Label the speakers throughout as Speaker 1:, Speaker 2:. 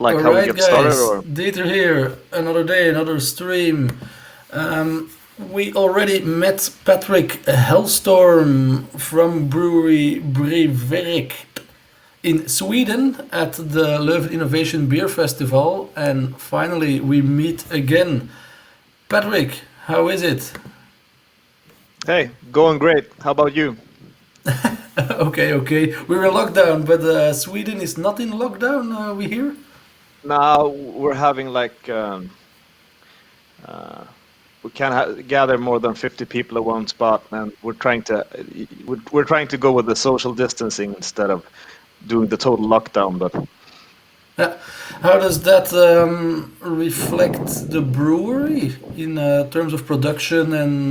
Speaker 1: Like
Speaker 2: All
Speaker 1: how we
Speaker 2: right,
Speaker 1: get started,
Speaker 2: guys,
Speaker 1: or
Speaker 2: Dieter here. Another day, another stream. We already met Patrick Hellstorm from brewery Bryggverket in Sweden at the Leuven Innovation Beer Festival, and finally we meet again. Patrick, how is it?
Speaker 1: hey, going great. How about you?
Speaker 2: Okay. We're in lockdown, but Sweden is not in lockdown. We hear.
Speaker 1: Now we're having like uh, we can't gather more than 50 people at one spot, and we're trying to go with the social distancing instead of doing the total lockdown. But
Speaker 2: Uh, How does that reflect the brewery in terms of production and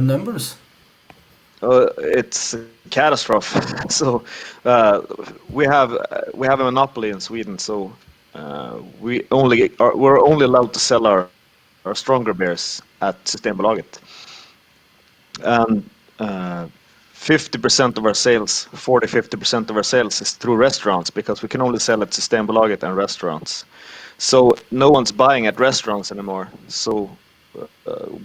Speaker 2: numbers?
Speaker 1: it's a catastrophe. So uh, we have a monopoly in Sweden, so we're only allowed to sell our stronger beers at Systembolaget, and uh, 50% of our sales, 40-50% of our sales is through restaurants because we can only sell at Systembolaget and restaurants. So no one's buying at restaurants anymore. So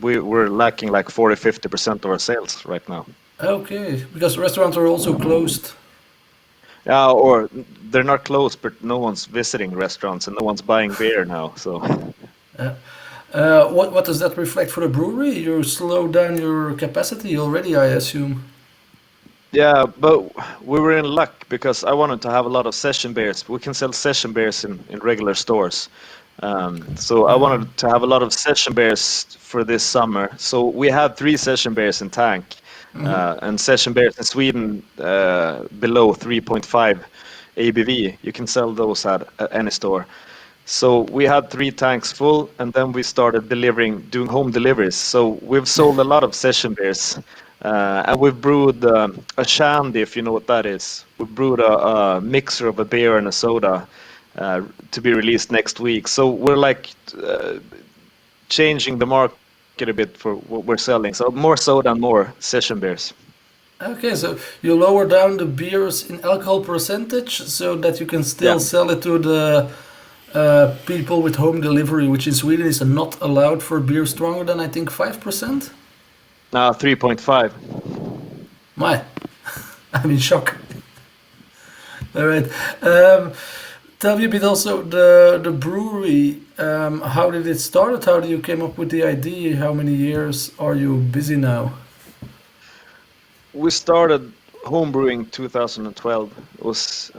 Speaker 1: we're lacking like 40-50% of our sales right now.
Speaker 2: Okay, because restaurants are also closed.
Speaker 1: Or they're not closed, but no one's visiting restaurants and no one's buying beer now. So
Speaker 2: Uh, what does that reflect for the brewery? You slow down your capacity already, I assume.
Speaker 1: yeah, but we were in luck because I wanted to have a lot of session beers. We can sell session beers in regular stores. So I wanted to have a lot of session beers for this summer. So we had 3 session beers in tank, and session beers in Sweden below 3.5 ABV. You can sell those at any store. So we had 3 tanks full, and then we started doing home deliveries. So we've sold a lot of session beers, and we've brewed a shandy, if you know what that is. We brewed a mixer of a beer and a soda uh, to be released next week. So we're like changing the market a bit for what we're selling. So more soda and more session beers.
Speaker 2: Okay, so you lower down the beers in alcohol percentage so that you can
Speaker 1: Yeah,
Speaker 2: still sell it to the people with home delivery, which in Sweden is not allowed for beer stronger than I think 5%.
Speaker 1: now 3.5.
Speaker 2: My, I'm in shock. All right. Um, Tell me a bit also the brewery. How did it start? How did you came up with the idea? How many years are you busy now?
Speaker 1: We started homebrewing 2012. It was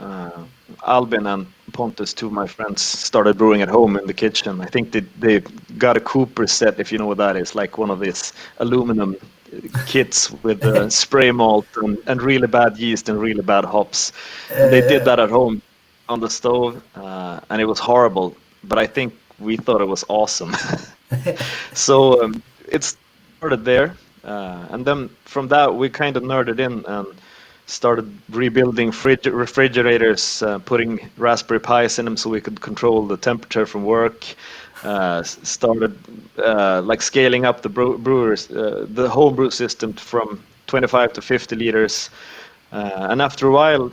Speaker 1: Albin and Pontus, 2 of my friends, started brewing at home in the kitchen. I think they got a Cooper set, if you know what that is, like one of these aluminum kits with spray malt and really bad yeast and really bad hops. And they did that at home on the stove, and it was horrible. But I think we thought it was awesome. So it started there, and then from that we kind of nerded in and started rebuilding refrigerators, putting Raspberry Pis in them so we could control the temperature from work. Started like scaling up the brewers, the home brew system from 25 to 50 liters. And after a while,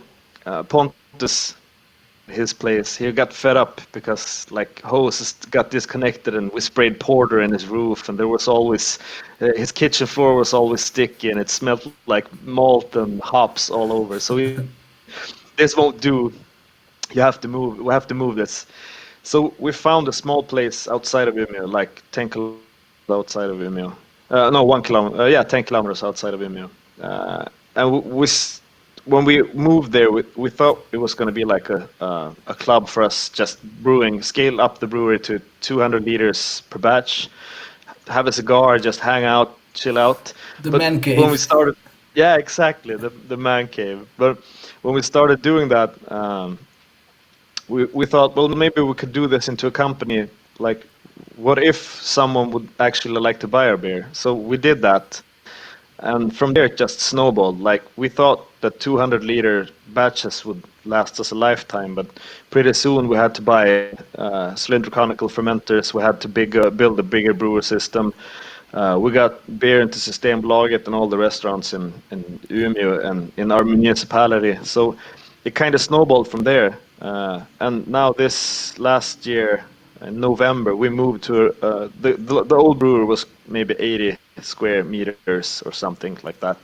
Speaker 1: Pontus at his place, he got fed up because like hoses got disconnected and we sprayed porter in his roof, and there was always his kitchen floor was always sticky and it smelled like malt and hops all over. So this won't do. You have to move. We have to move this. So we found a small place outside of Umeå, like 10 kilometers outside of Umeå. No, 1 kilometer. Yeah, 10 kilometers outside of Umeå. And when we moved there, we thought it was going to be like a club for us, just brewing, scale up the brewery to 200 liters per batch, have a cigar, just hang out, chill out.
Speaker 2: The
Speaker 1: But
Speaker 2: man
Speaker 1: when we
Speaker 2: cave.
Speaker 1: started, yeah, exactly, the man cave. But when we started doing that, we thought, well, maybe we could do this into a company. Like, what if someone would actually like to buy our beer? So we did that, and from there it just snowballed. Like we thought that 200-liter batches would last us a lifetime, but pretty soon we had to buy cylindrical fermenters. We had to build a bigger brewer system. We got beer into Systembolaget and all the restaurants in Umeå and in our municipality. So it kind of snowballed from there. And now this last year, in November, we moved to the old brewer was maybe 80 square meters or something like that,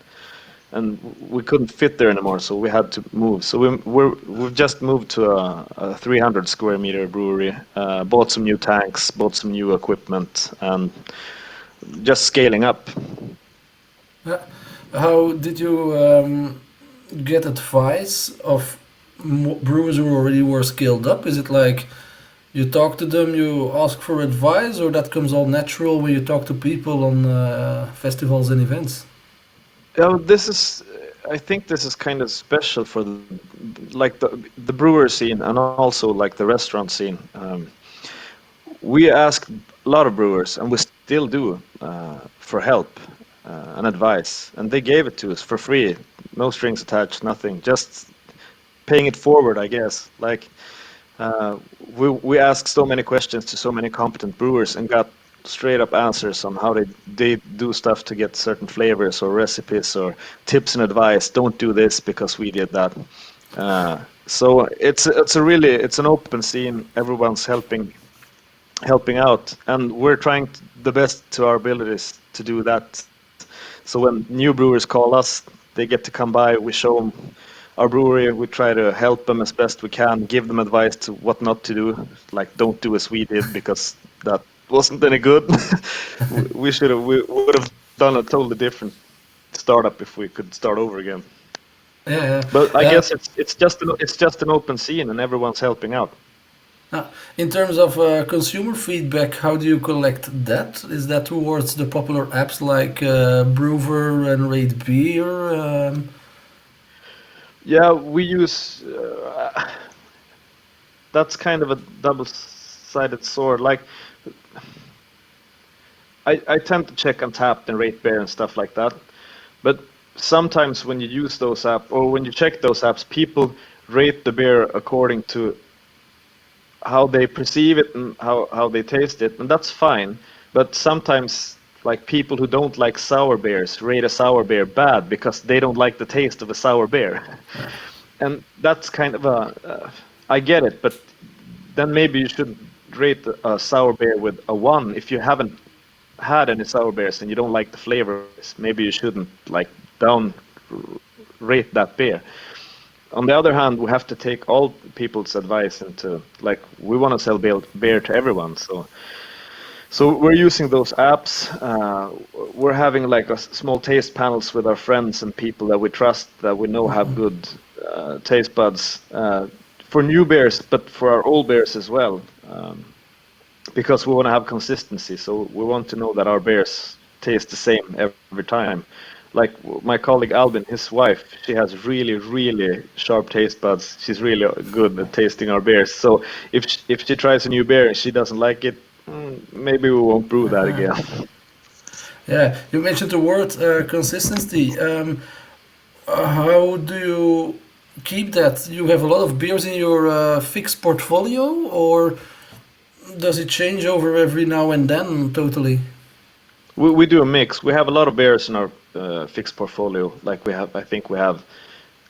Speaker 1: and we couldn't fit there anymore, so we had to move. So we've just moved to a 300 square meter brewery, bought some new tanks, bought some new equipment, and just scaling up.
Speaker 2: Uh, How did you get advice of brewers who already were scaled up? Is it like you talk to them, you ask for advice, or that comes all natural when you talk to people on festivals and events?
Speaker 1: Yeah, this is. I think this is kind of special for like the brewer scene and also like the restaurant scene. We asked a lot of brewers, and we still do, for help and advice, and they gave it to us for free, no strings attached, nothing, just paying it forward, I guess. Like uh, we asked so many questions to so many competent brewers and got straight up answers on how they do stuff to get certain flavors or recipes or tips and advice. Don't do this because we did that. So it's a really it's an open scene. Everyone's helping out, and we're trying the best to our abilities to do that. So when new brewers call us, they get to come by. We show them our brewery. We try to help them as best we can, give them advice to what not to do, like don't do as we did because that wasn't any good. We would have done a totally different startup if we could start over again.
Speaker 2: Yeah,
Speaker 1: But I
Speaker 2: yeah.
Speaker 1: guess it's just an open scene and everyone's helping out.
Speaker 2: In terms of consumer feedback, how do you collect that? Is that towards the popular apps like Brewer and Rate Beer?
Speaker 1: Yeah, we use that's kind of a double-sided sword. Like I tend to check Untapped and Rate Bear and stuff like that. But sometimes when you use those apps or when you check those apps, people rate the beer according to how they perceive it and how they taste it, and that's fine. But sometimes, like people who don't like sour beers rate a sour beer bad because they don't like the taste of a sour beer, and that's kind of a. I get it, but then maybe you should rate a sour beer with a one if you haven't had any sour beers and you don't like the flavors. Maybe you shouldn't like down rate that beer. On the other hand, we have to take all people's advice into like we want to sell beer to everyone. So we're using those apps. We're having like small taste panels with our friends and people that we trust that we know have good taste buds for new beers, but for our old beers as well. Because we want to have consistency. So we want to know that our beers taste the same every time. Like my colleague Albin, his wife, she has really, really sharp taste buds. She's really good at tasting our beers. So if she tries a new beer and she doesn't like it, maybe we won't brew that again.
Speaker 2: Yeah, you mentioned the word consistency. How do you keep that? You have a lot of beers in your fixed portfolio, or does it change over every now and then totally?
Speaker 1: We do a mix. We have a lot of beers in our fixed portfolio. Like I think we have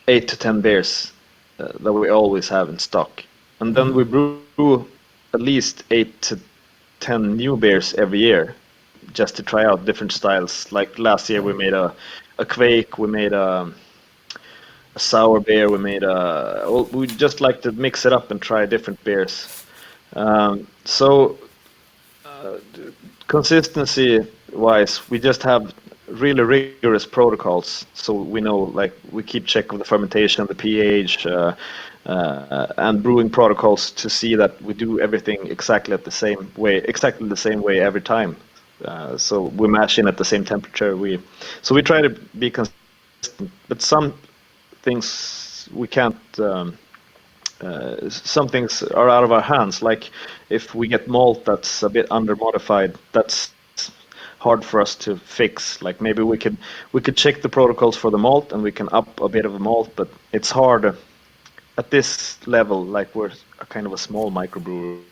Speaker 1: 8 to 10 beers that we always have in stock, and then we brew at least 8 to 10 new beers every year, just to try out different styles. Like last year, we made a Quake, we made a sour beer, we made we just like to mix it up and try different beers. So consistency wise, we just have really rigorous protocols. So we know, like, we keep check of the fermentation, the pH, and brewing protocols to see that we do everything exactly the same way every time. So we mash in at the same temperature. We try to be consistent, but things we can't. Some things are out of our hands. Like if we get malt that's a bit under modified, that's hard for us to fix. Like maybe we could check the protocols for the malt and we can up a bit of a malt, but it's hard at this level. Like we're a kind of a small microbrewery.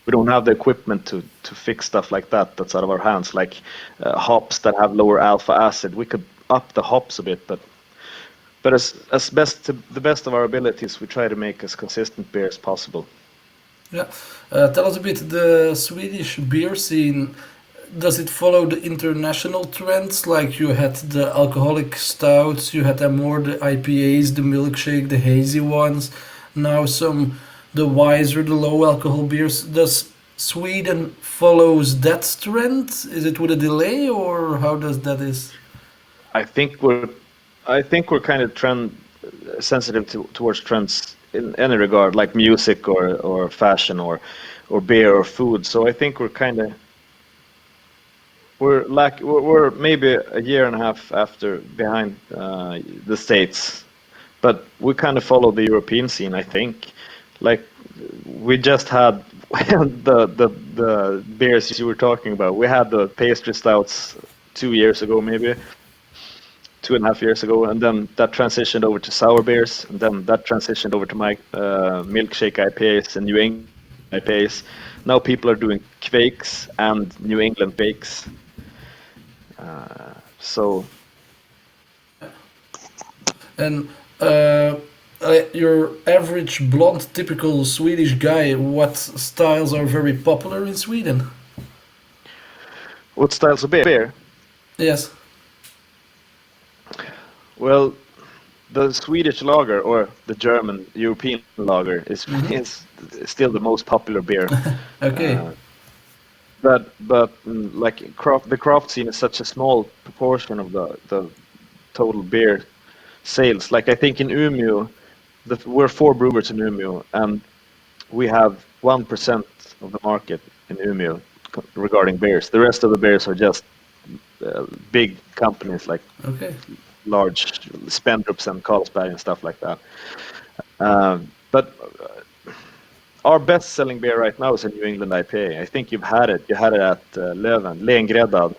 Speaker 1: We don't have the equipment to fix stuff like that. That's out of our hands. Like hops that have lower alpha acid, we could up the hops a bit, but But as the best of our abilities, we try to make as consistent beer as possible.
Speaker 2: Yeah. Tell us a bit the Swedish beer scene. Does it follow the international trends? Like you had the alcoholic stouts, you had more the IPAs, the milkshake, the hazy ones. Now some the wiser, the low alcohol beers. Does Sweden follows that trend? Is it with a delay or how does that is?
Speaker 1: I think we're I think we're kind of trend sensitive towards trends in any regard, like music or fashion or beer or food. So I think we're maybe a year and a half after behind the States, but we kind of follow the European scene. I think, like we just had the beers you were talking about. We had the pastry stouts 2 years ago, maybe 2.5 years ago, and then that transitioned over to sour beers, and then that transitioned over to my milkshake IPAs and New England IPAs. Now people are doing Quakes and New England bakes. So
Speaker 2: And your average blonde, typical Swedish guy, what styles are very popular in Sweden?
Speaker 1: what styles of beer?
Speaker 2: Yes.
Speaker 1: Well, the Swedish lager or the German European lager is
Speaker 2: Mm-hmm.
Speaker 1: is still the most popular beer.
Speaker 2: Okay.
Speaker 1: Uh, but like the craft scene is such a small proportion of the total beer sales. Like I think in Umeå, we're four brewers in Umeå, and we have 1% of the market in Umeå regarding beers. The rest of the beers are just big companies like
Speaker 2: Okay.
Speaker 1: large Spendrups and Carlsberg and stuff like that. But our best-selling beer right now is a New England IPA. I think you've had it. You had it at Löven, Lengräddad.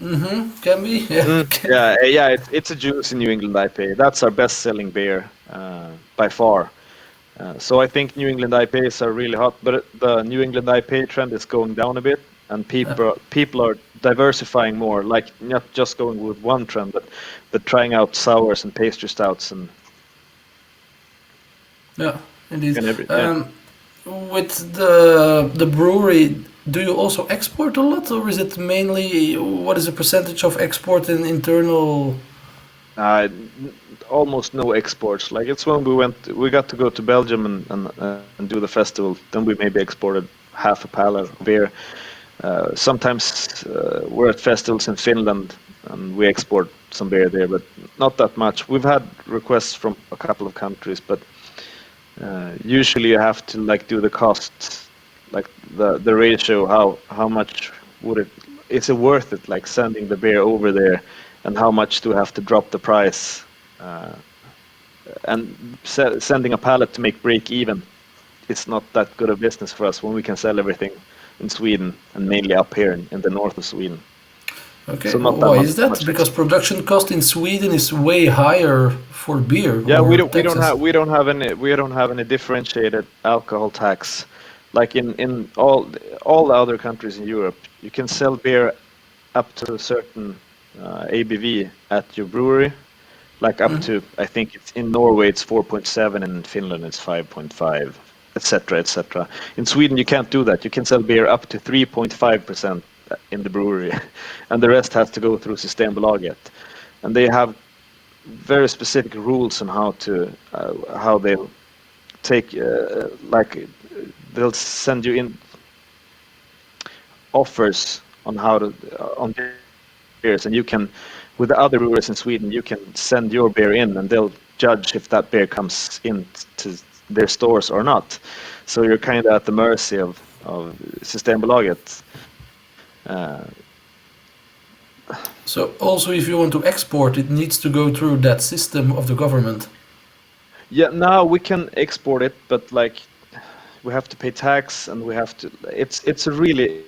Speaker 2: Mm-hmm. Can be. Yeah.
Speaker 1: Yeah. It's a juicy New England IPA. That's our best-selling beer by far. So I think New England IPAs are really hot, but the New England IPA trend is going down a bit, and
Speaker 2: Yeah.
Speaker 1: people are diversifying more, like not just going with one trend, but trying out sours and pastry stouts
Speaker 2: Yeah. Indeed.
Speaker 1: yeah.
Speaker 2: With the brewery, do you also export a lot, or is it mainly what is the percentage of export and internal?
Speaker 1: Almost no exports. Like it's when we got to go to Belgium and do the festival. Then we maybe exported half a pallet of beer. Sometimes we're at festivals in Finland and we export some beer there, but not that much. We've had requests from a couple of countries, but usually you have to like do the costs, like the ratio. How much would it? Is it worth it? Like sending the beer over there, and how much do we have to drop the price? Uh, and sending a pallet to make break even, it's not that good a business for us when we can sell everything in Sweden and mainly up here in the north of Sweden.
Speaker 2: Okay,
Speaker 1: So not that
Speaker 2: why is that?
Speaker 1: much
Speaker 2: Because
Speaker 1: export.
Speaker 2: production cost in Sweden is way higher for beer
Speaker 1: Yeah,
Speaker 2: or taxes.
Speaker 1: we don't have any differentiated alcohol tax. Like in all the other countries in Europe, you can sell beer up to a certain ABV at your brewery. Like up
Speaker 2: Mhm.
Speaker 1: to, I think it's in Norway it's 4.7 and in Finland it's 5.5, etc., etc. In Sweden you can't do that. You can sell beer up to 3.5% in the brewery, and the rest has to go through Systembolaget. And they have very specific rules on how they'll take like they'll send you in offers on how to on beers, and you can with the other brewers in Sweden you can send your beer in and they'll judge if that beer comes into their stores or not. So you're kind of at the mercy of Systembolaget. Uh,
Speaker 2: So also, if you want to export, it needs to go through that system of the government.
Speaker 1: yeah, now we can export it, but like we have to pay tax and we have to it's a really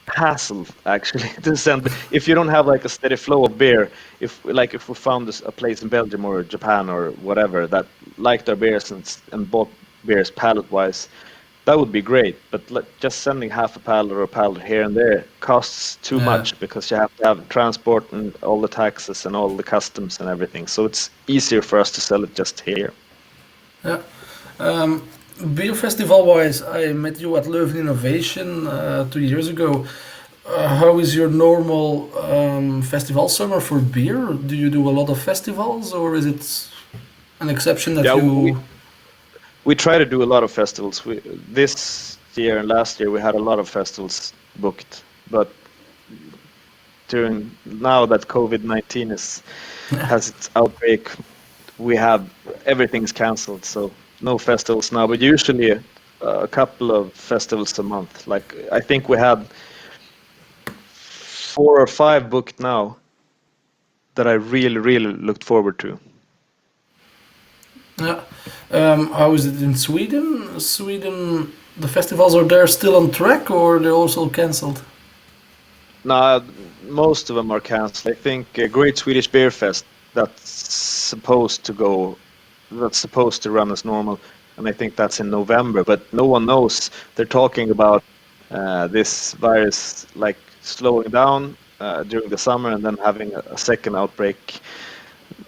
Speaker 1: hassle actually to send if you don't have like a steady flow of beer. If we found a place in Belgium or Japan or whatever that liked our beers and bought beers pallet wise, That would be great, but just sending half a pallet or a pallet here and there costs too
Speaker 2: Yeah.
Speaker 1: much because you have to have transport and all the taxes and all the customs and everything. So it's easier for us to sell it just here.
Speaker 2: Yeah. Um, Beer festival wise, I met you at Leuven Innovation 2 years ago. How is your normal festival summer for beer? Do you do a lot of festivals, or is it an exception that
Speaker 1: Yeah,
Speaker 2: you?
Speaker 1: we try to do a lot of festivals. This year and last year we had a lot of festivals booked, but during now that COVID-19 is has its outbreak, we have everything's canceled, so no festivals now. But usually a couple of festivals a month. Like I think we had 4 or 5 booked now that I really, really looked forward to.
Speaker 2: Yeah. How is it in Sweden? Sweden, the festivals are there still on track, or they're also cancelled?
Speaker 1: Now, most of them are canceled. I think Great Swedish Beer Fest supposed to go, that's supposed to run as normal, and I think that's in November. But no one knows. They're talking about this virus like slowing down during the summer and then having a second outbreak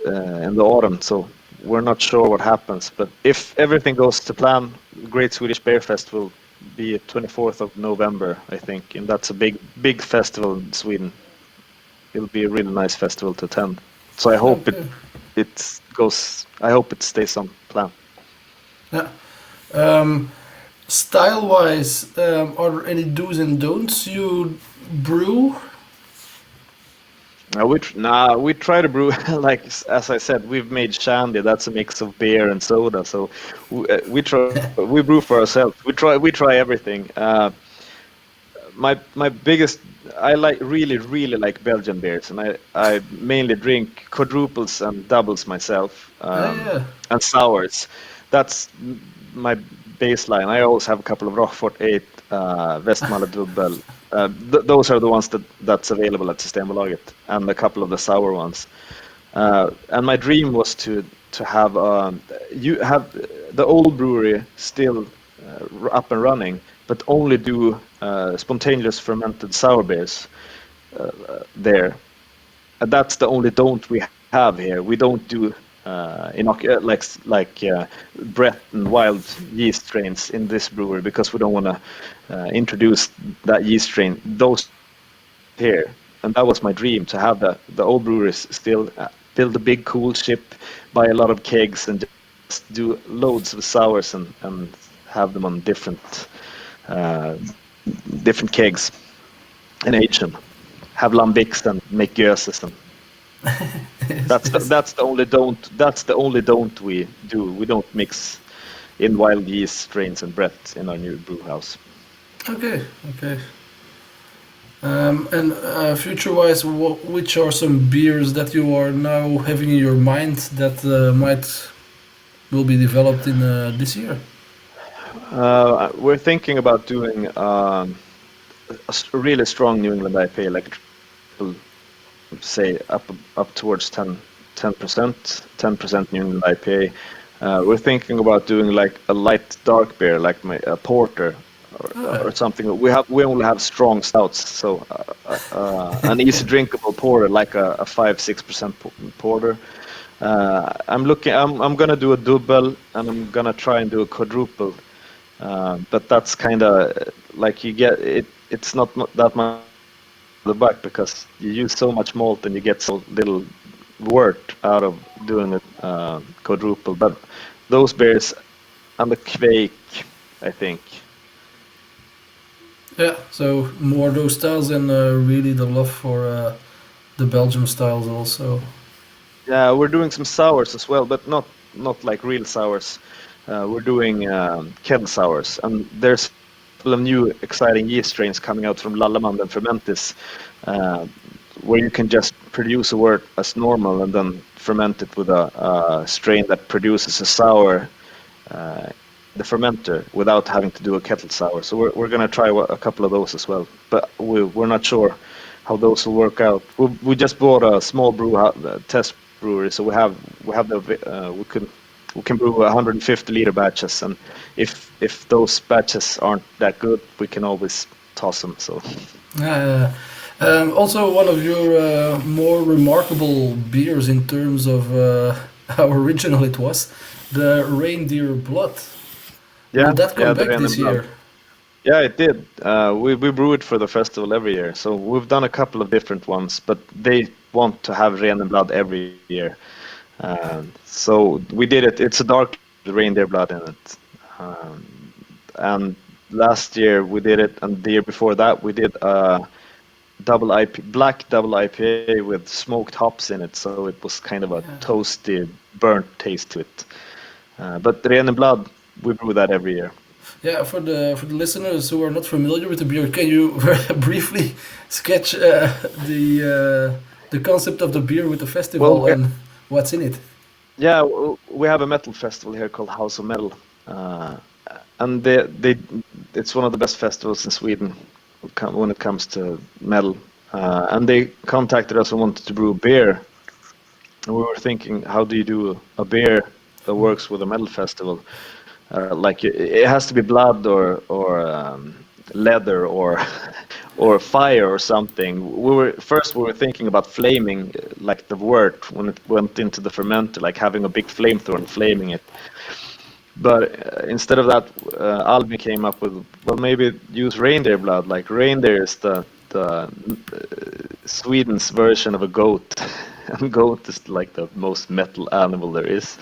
Speaker 1: in the autumn. So we're not sure what happens. But if everything goes to plan, Great Swedish Beer Fest will be 24th of November, I think, and that's a big, big festival in Sweden. It'll be a really nice festival to attend. So I hope
Speaker 2: Okay.
Speaker 1: it goes. I hope it stays on plan.
Speaker 2: Yeah. Um, Style wise, are there any do's and don'ts you brew?
Speaker 1: We try to brew like as I said, we've made shandy. That's a mix of beer and soda. So we brew for ourselves. We try everything. My biggest I like really like Belgian beers, and I mainly drink quadruples and doubles myself,
Speaker 2: Yeah.
Speaker 1: and sours. That's my baseline. I always have a couple of Rockfort 8, Westmalle Dubbel. Those are the ones that's available at Systembolaget, and a couple of the sour ones. And my dream was to have you have the old brewery still up and running, but only do spontaneous fermented sour beers there. And that's the only don't we have here. We don't do Brett and wild yeast strains in this brewery because we don't want to introduce that yeast strain. Those here, and that was my dream to have the old breweries still build a big cool ship, buy a lot of kegs, and just do loads of sours and have them on uh, different kegs and age them. Have lambics and make göses, and
Speaker 2: Yes, yes.
Speaker 1: that's the only don't. That's the only don't we do. We don't mix in wild yeast strains and Brett in our new brew house.
Speaker 2: Okay, okay. And future-wise, which are some beers that you are now having in your mind that might will be developed in this year?
Speaker 1: We're thinking about doing a really strong New England IPA, like triple, say up towards 10% New England IPA. We're thinking about doing like a light dark beer, like a porter
Speaker 2: Ah,
Speaker 1: or something. We only have strong stouts, so an easy drinkable porter, like a 5-6% porter. I'm gonna do a double, and I'm gonna try and do a quadruple. But that's kind of like you get it. It's not that much the buck because you use so much malt and you get so little wort out of doing a quadruple. But those beers and the Quake, I think.
Speaker 2: yeah. So more those styles and really the love for the Belgium styles also.
Speaker 1: Yeah, we're doing some sours as well, but not like real sours. We're doing kettle sours, and there's a couple of new exciting yeast strains coming out from Lallemand and Fermentis, uh, where you can just produce a wort as normal and then ferment it with a strain that produces a sour uh, the fermenter without having to do a kettle sour. So we're gonna try a couple of those as well, but we're not sure how those will work out. We just bought a small test brewery, so we have the we could we can brew 150-liter batches, and if those batches aren't that good, we can always toss them. So
Speaker 2: Uh, Also, one of your more remarkable beers in terms of how original it was, the Reindeer Blood. Will
Speaker 1: yeah,
Speaker 2: that come
Speaker 1: yeah, the
Speaker 2: back
Speaker 1: Ren
Speaker 2: this
Speaker 1: and Blood.
Speaker 2: year?
Speaker 1: Yeah, it did. We brew it for the festival every year, so we've done a couple of different ones, but they want to have Ren and Blood every year. So we did it. It's a dark reindeer blood in it. And last year we did it, and the year before that we did a black double IPA with smoked hops in it. So it was kind of a
Speaker 2: Yeah.
Speaker 1: toasty, burnt taste to it. But Ren and Blood, we brew that every year.
Speaker 2: Yeah, for the listeners who are not familiar with the beer, can you briefly sketch the concept of the beer with the
Speaker 1: Well,
Speaker 2: festival and what's in it?
Speaker 1: yeah, we have a metal festival here called House of Metal, uh, and it's one of the best festivals in Sweden when it comes to metal. And they contacted us and wanted to brew a beer, and we were thinking, how do you do a beer that works with a metal festival? Like it has to be blood or leather or or fire or something. We were thinking about flaming, like the wort when it went into the fermenter, like having a big flamethrower and flaming it. But instead of that, Albin came up with, well, maybe use reindeer blood. Like reindeer is the Sweden's version of a goat, and goat is like the most metal animal there is.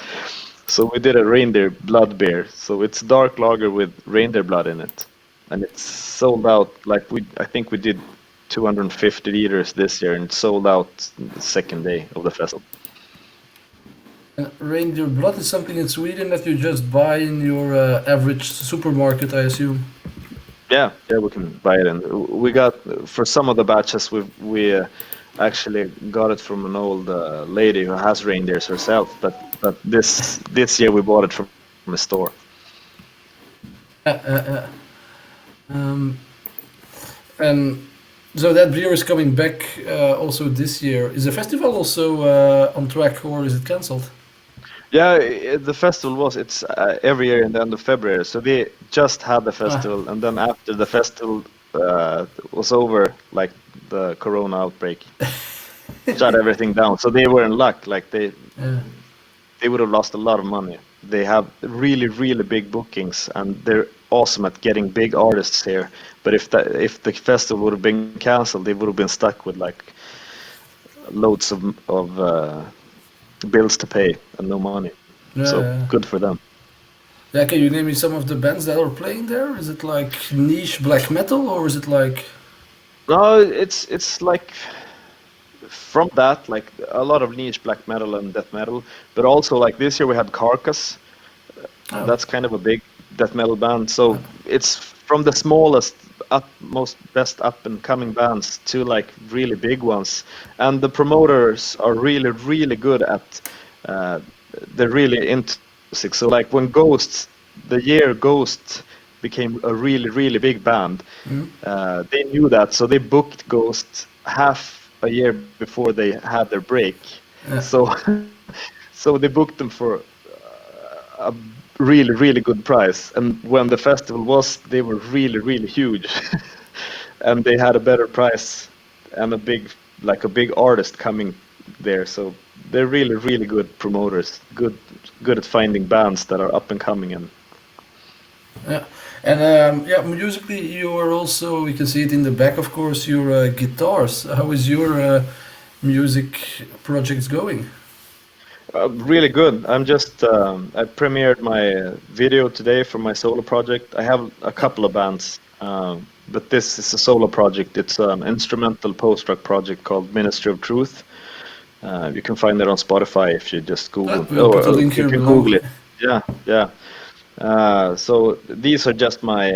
Speaker 1: So we did a reindeer blood beer. So it's dark lager with reindeer blood in it, and it's sold out. Like I think we did 250 liters this year, and it sold out the second day of the festival.
Speaker 2: Reindeer Blood is something in Sweden that you just buy in your average supermarket, I assume.
Speaker 1: Yeah, yeah, we can buy it, and we got for some of the batches we actually got it from an old lady who has reindeers herself. But this year we bought it from a store.
Speaker 2: Uh, uh, um, and so that beer is coming back also this year. Is the festival also on track or is it cancelled?
Speaker 1: Yeah, the festival it's every year in the end of February. So they just had the
Speaker 2: Ah,
Speaker 1: festival, and then after the festival was over, like the Corona outbreak shut everything down. So they were in luck. Like
Speaker 2: yeah.
Speaker 1: they would have lost a lot of money. They have really, really big bookings, and they're awesome at getting big artists here. But if the festival would have been canceled, they would have been stuck with like loads of bills to pay and no money.
Speaker 2: Yeah,
Speaker 1: So
Speaker 2: yeah.
Speaker 1: good for them.
Speaker 2: Yeah, can you name me some of the bands that are playing there? Is it like niche black metal or is it like.
Speaker 1: No, it's like from that, like a lot of niche black metal and death metal, but also like this year we had Carcass.
Speaker 2: Oh,
Speaker 1: That's kind of a big death metal band. So it's from the smallest, most best up and coming bands to like really big ones, and the promoters are really really good at. Uh, they're really into music. So like when Ghosts, the year Ghost became a really really big band,
Speaker 2: mm,
Speaker 1: they knew that, so they booked Ghost half a year before they had their break.
Speaker 2: yeah,
Speaker 1: So so they booked them for a really really good price, and when the festival was, they were really really huge, and they had a better price and a big artist coming there. So they're really really good promoters, good at finding bands that are up and coming. And
Speaker 2: yeah. And yeah, musically, you are also, we can see it in the back, of course, your guitars. How is your music projects going?
Speaker 1: really good. I premiered my video today for my solo project. I have a couple of bands, but this is a solo project. It's an instrumental post-rock project called Ministry of Truth. You can find it on Spotify if you just Google,
Speaker 2: We'll put a
Speaker 1: or
Speaker 2: link
Speaker 1: you
Speaker 2: here
Speaker 1: can
Speaker 2: below.
Speaker 1: Google it. Yeah, yeah. So these are just my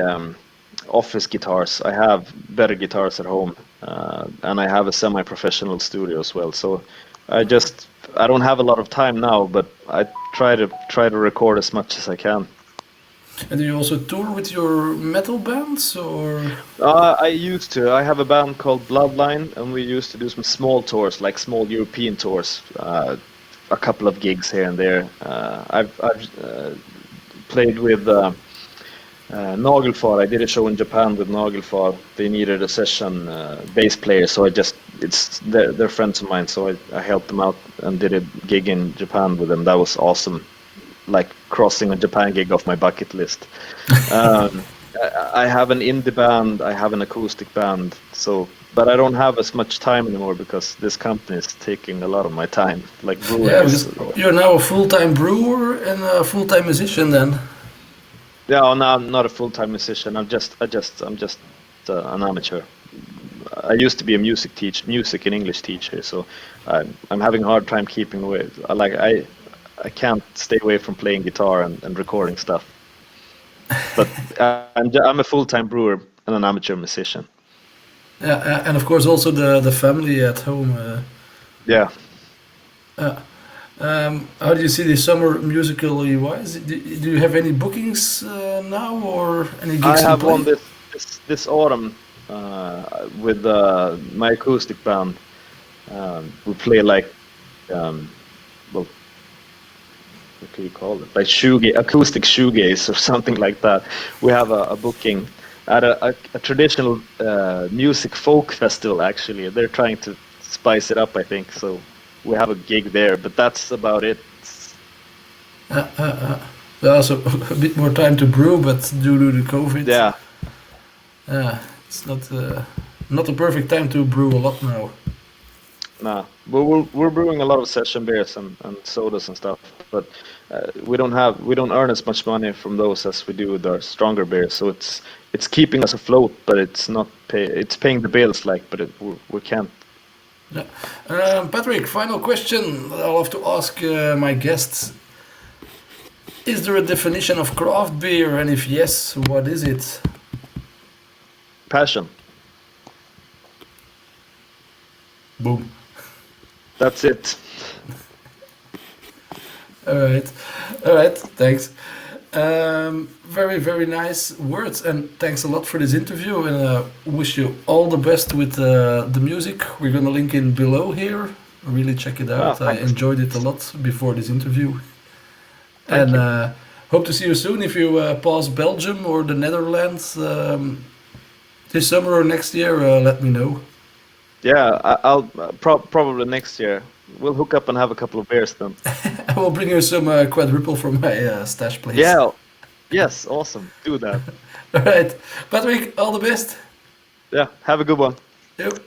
Speaker 1: office guitars. I have better guitars at home, and I have a semi-professional studio as well. So I don't have a lot of time now, but I try to record as much as I can.
Speaker 2: And do you also tour with your metal bands, or?
Speaker 1: I used to. I have a band called Bloodline, and we used to do some small tours, like small European tours. a couple of gigs here and there. I've played with Nagelfar. I did a show in Japan with Nagelfar. They needed a session bass player, so they're friends of mine, so I helped them out and did a gig in Japan with them. That was awesome, like crossing a Japan gig off my bucket list. Um, I have an indie band, I have an acoustic band, but I don't have as much time anymore because this company is taking a lot of my time. Like brewing
Speaker 2: Yeah,
Speaker 1: is,
Speaker 2: because you're now a full-time brewer and a full-time musician then.
Speaker 1: yeah, no, I'm not a full-time musician. I'm just an amateur. I used to be a music and English teacher, so I'm having a hard time keeping away. I can't stay away from playing guitar and recording stuff. But I'm a full-time brewer and an amateur musician.
Speaker 2: Yeah, and of course also the family at home.
Speaker 1: Yeah.
Speaker 2: Uh, how do you see the summer musically wise? Do you have any bookings now or any
Speaker 1: I
Speaker 2: gigs to
Speaker 1: have one
Speaker 2: play?
Speaker 1: this autumn with my acoustic band. We play like well, what can you call it? Like acoustic shoegaze or something like that. We have a booking at a traditional music folk festival. Actually, they're trying to spice it up, I think. So we have a gig there, but that's about it.
Speaker 2: Also a bit more time to brew, but due to the COVID,
Speaker 1: Yeah,
Speaker 2: it's not a perfect time to brew a lot now.
Speaker 1: nah. But we're brewing a lot of session beers and sodas and stuff, but we don't earn as much money from those as we do with our stronger beers. So it's keeping us afloat, but it's paying the bills. Like, but we can't.
Speaker 2: Yeah. Patrick, final question that I'll have to ask my guests. Is there a definition of craft beer, and if yes, what is it?
Speaker 1: Passion.
Speaker 2: Boom.
Speaker 1: That's it.
Speaker 2: All right, thanks. Very, very nice words, and thanks a lot for this interview. And wish you all the best with the music. We're gonna link in below here. Really check it
Speaker 1: Ah,
Speaker 2: out. I
Speaker 1: thanks.
Speaker 2: enjoyed it a lot before this interview,
Speaker 1: Thank
Speaker 2: and
Speaker 1: you.
Speaker 2: hope to see you soon if you pass Belgium or the Netherlands this summer or next year. Let me know.
Speaker 1: Yeah, I'll probably next year. We'll hook up and have a couple of beers then.
Speaker 2: I will bring you some quadruple from my stash place.
Speaker 1: Yeah. Yes. Awesome. Do that.
Speaker 2: All right, Patrick, all the best.
Speaker 1: Yeah. Have a good one.
Speaker 2: Yep.